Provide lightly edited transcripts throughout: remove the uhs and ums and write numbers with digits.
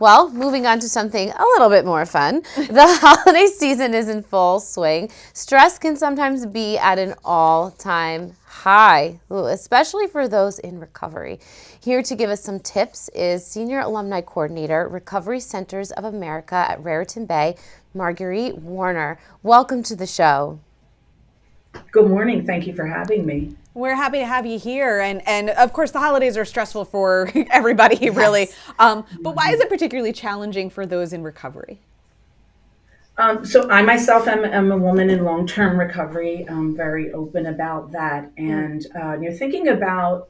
Well, moving on to something a little bit more fun. The holiday season is in full swing. Stress can sometimes be at an all-time high, especially for those in recovery. Here to give us some tips is Senior Alumni Coordinator, Recovery Centers of America at Raritan Bay, Marguerite Warner. Welcome to the show. Good morning. Thank you for having me. We're happy to have you here. And of course, the holidays are stressful for everybody, really. Yes. But why is it particularly challenging for those in recovery? So I myself am a woman in long-term recovery. I'm very open about that. And you're thinking about,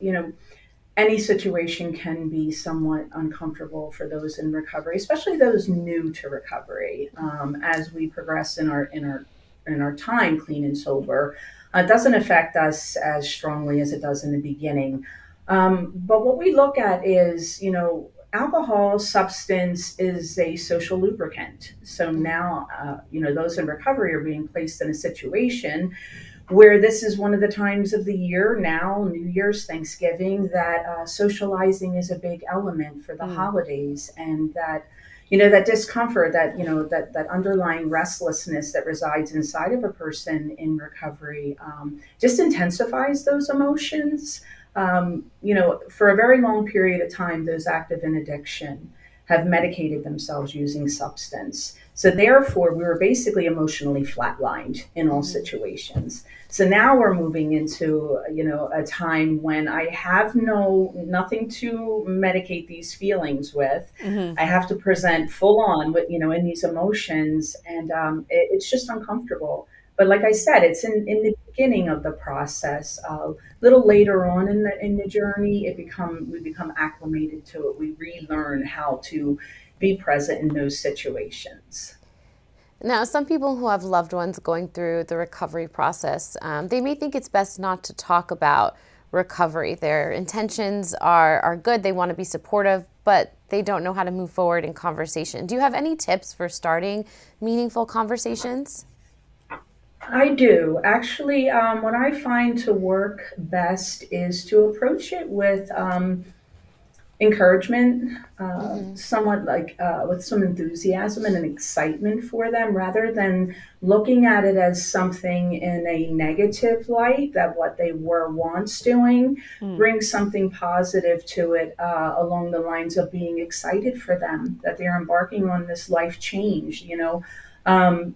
any situation can be somewhat uncomfortable for those in recovery, especially those new to recovery. As we progress in our time, clean and sober, it doesn't affect us as strongly as it does in the beginning. But what we look at is, alcohol substance is a social lubricant. So now, those in recovery are being placed in a situation where this is one of the times of the year now, New Year's, Thanksgiving, that socializing is a big element for the holidays, and that discomfort, that underlying restlessness that resides inside of a person in recovery just intensifies those emotions. For a very long period of time, those active in addiction have medicated themselves using substance. So therefore, we were basically emotionally flatlined in all situations. So now we're moving into, a time when I have nothing to medicate these feelings with. I have to present full on with, in these emotions, and it's just uncomfortable. But like I said, it's in the beginning of the process. A little later on in the journey, we become acclimated to it. We relearn how to be present in those situations. Now, some people who have loved ones going through the recovery process, they may think it's best not to talk about recovery. Their intentions are good. They want to be supportive, but they don't know how to move forward in conversation. Do you have any tips for starting meaningful conversations? I do. Actually, what I find to work best is to approach it with encouragement, somewhat like with some enthusiasm and an excitement for them, rather than looking at it as something in a negative light, that what they were once doing. Bring something positive to it, along the lines of being excited for them that they're embarking on this life change. Um,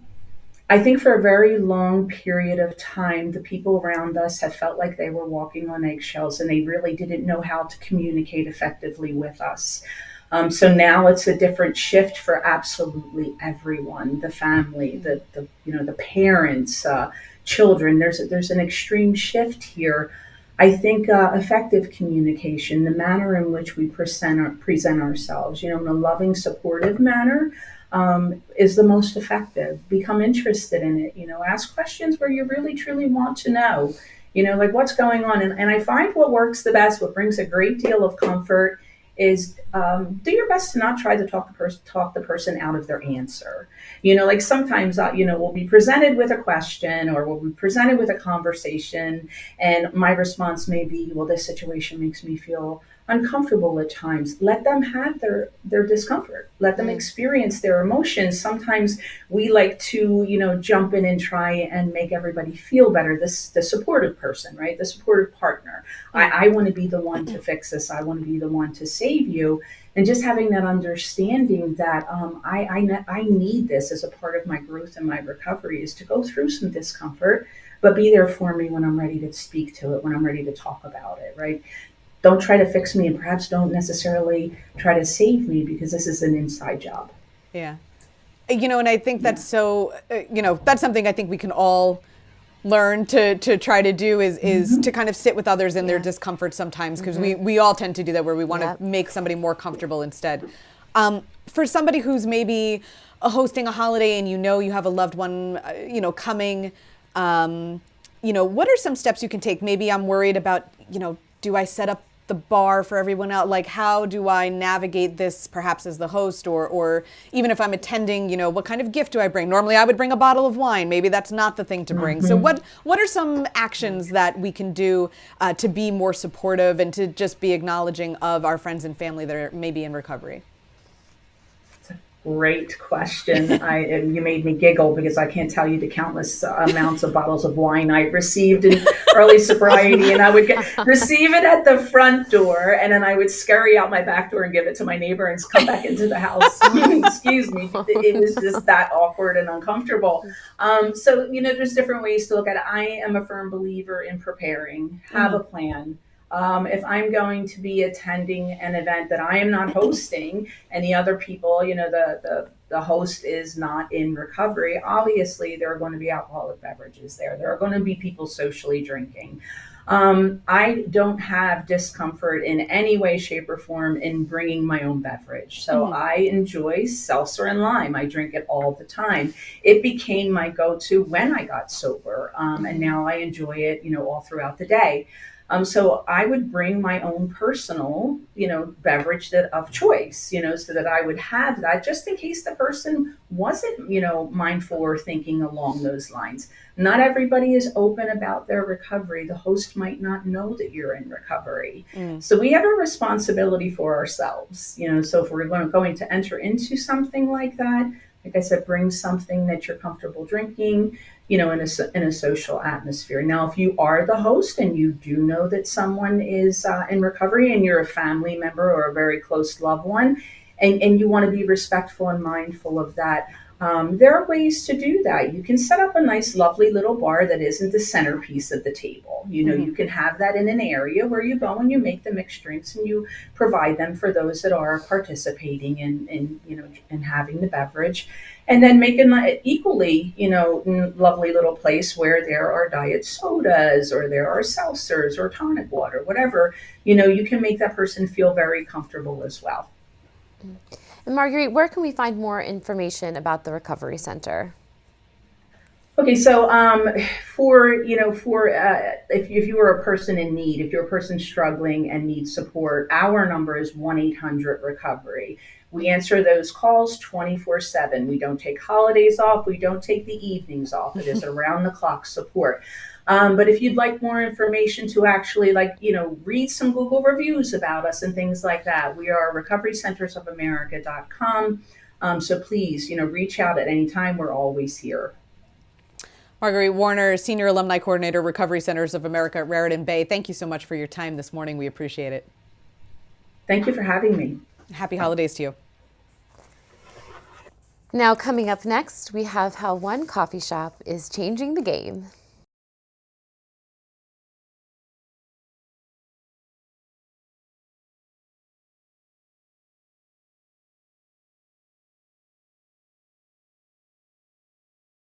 I think for a very long period of time, the people around us have felt like they were walking on eggshells, and they really didn't know how to communicate effectively with us. So now it's a different shift for absolutely everyone, the family, the parents, children. There's an extreme shift here. I think effective communication, the manner in which we present ourselves, in a loving, supportive manner, is the most effective. Become interested in it. Ask questions where you really truly want to know. Like what's going on. And I find what works the best, what brings a great deal of comfort, is do your best to not try to talk the person out of their answer. Like sometimes we'll be presented with a question, or we'll be presented with a conversation, and my response may be, well, this situation makes me feel uncomfortable at times. Let them have their discomfort. Let them experience their emotions. Sometimes we like to, jump in and try and make everybody feel better. The supportive person, right? The supportive partner. I want to be the one to fix this. I want to be the one to save you. And just having that understanding that I need this as a part of my growth and my recovery, is to go through some discomfort, but be there for me when I'm ready to speak to it, when I'm ready to talk about it, right? Don't try to fix me, and perhaps don't necessarily try to save me, because this is an inside job. Yeah. And I think that's so, that's something I think we can all learn to try to do, is to kind of sit with others in their discomfort sometimes, because we all tend to do that, where we want to make somebody more comfortable instead. For somebody who's maybe hosting a holiday, and you have a loved one, coming, what are some steps you can take? Maybe I'm worried about, do I set up the bar for everyone else? Like, how do I navigate this, perhaps as the host, or even if I'm attending, what kind of gift do I bring? Normally I would bring a bottle of wine. Maybe that's not the thing to bring. So what are some actions that we can do to be more supportive, and to just be acknowledging of our friends and family that are maybe in recovery? Great question. You made me giggle because I can't tell you the countless amounts of bottles of wine I received in early sobriety, and I would receive it at the front door, and then I would scurry out my back door and give it to my neighbor and come back into the house. Excuse me. It was just that awkward and uncomfortable. So there's different ways to look at it. I am a firm believer in preparing. Have a plan. If I'm going to be attending an event that I am not hosting and the other people, the host is not in recovery, obviously there are going to be alcoholic beverages there. There are going to be people socially drinking. I don't have discomfort in any way, shape, or form in bringing my own beverage. So I enjoy seltzer and lime. I drink it all the time. It became my go-to when I got sober, and now I enjoy it, all throughout the day. So I would bring my own personal, beverage of choice, so that I would have that just in case the person wasn't, mindful or thinking along those lines. Not everybody is open about their recovery. The host might not know that you're in recovery. So we have a responsibility for ourselves, so if we're going to enter into something like that, like I said, bring something that you're comfortable drinking, in a social atmosphere. Now, if you are the host and you do know that someone is in recovery and you're a family member or a very close loved one, and you want to be respectful and mindful of that, there are ways to do that. You can set up a nice, lovely little bar that isn't the centerpiece of the table. You can have that in an area where you go and you make the mixed drinks and you provide them for those that are participating in having the beverage. And then make an equally, lovely little place where there are diet sodas or there are seltzers or tonic water, whatever, you can make that person feel very comfortable as well. And Marguerite, where can we find more information about the Recovery Center? Okay, so if you are a person in need, if you're a person struggling and needs support, our number is 1-800-RECOVERY. We answer those calls 24/7. We don't take holidays off. We don't take the evenings off. It is around the clock support. But if you'd like more information to actually read some Google reviews about us and things like that, we are recoverycentersofamerica.com. So please, reach out at any time. We're always here. Marguerite Warner, Senior Alumni Coordinator, Recovery Centers of America at Raritan Bay. Thank you so much for your time this morning. We appreciate it. Thank you for having me. Happy holidays to you. Now, coming up next, we have how one coffee shop is changing the game.